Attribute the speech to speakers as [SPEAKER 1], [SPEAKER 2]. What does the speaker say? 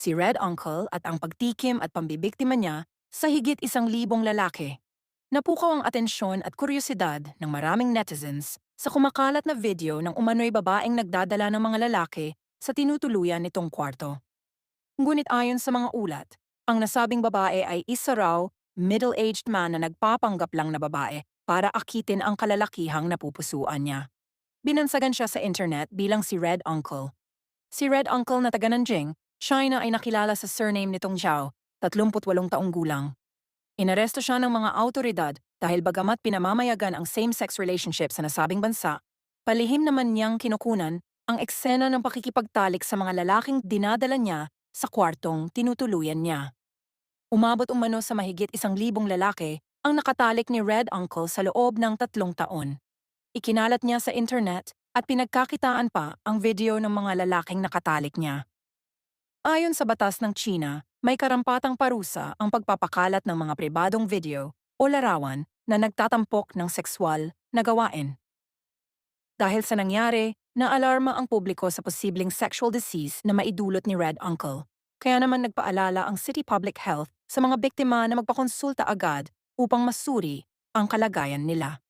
[SPEAKER 1] si Red Uncle at ang pagtikim at pambibiktima niya sa higit 1,000 lalaki. Napukaw ang atensyon at kuryosidad ng maraming netizens sa kumakalat na video ng umano'y babaeng nagdadala ng mga lalaki sa tinutuluyan nitong kwarto. Ngunit ayon sa mga ulat, ang nasabing babae ay isa raw middle-aged man na nagpapanggap lang na babae para akitin ang kalalakihang napupusuan niya. Binansagan siya sa internet bilang si Red Uncle. Si Red Uncle na taga Nanjing, China ay nakilala sa surname nitong Zhao, 38 taong gulang. Inaresto siya ng mga autoridad dahil bagamat pinamamayagan ang same-sex relationship sa nasabing bansa, palihim naman niyang kinukunan ang eksena ng pakikipagtalik sa mga lalaking dinadala niya sa kwartong tinutuluyan niya. Umabot umano sa mahigit 1,000 lalaki ang nakatalik ni Red Uncle sa loob ng 3 taon. Ikinalat niya sa internet at pinagkakitaan pa ang video ng mga lalaking nakatalik niya. Ayon sa batas ng China, may karampatang parusa ang pagpapakalat ng mga pribadong video o larawan na nagtatampok ng sexual na gawain. Dahil sa nangyari, naalarma ang publiko sa posibleng sexual disease na maidulot ni Red Uncle. Kaya naman nagpaalala ang City Public Health sa mga biktima na magpakonsulta agad upang masuri ang kalagayan nila.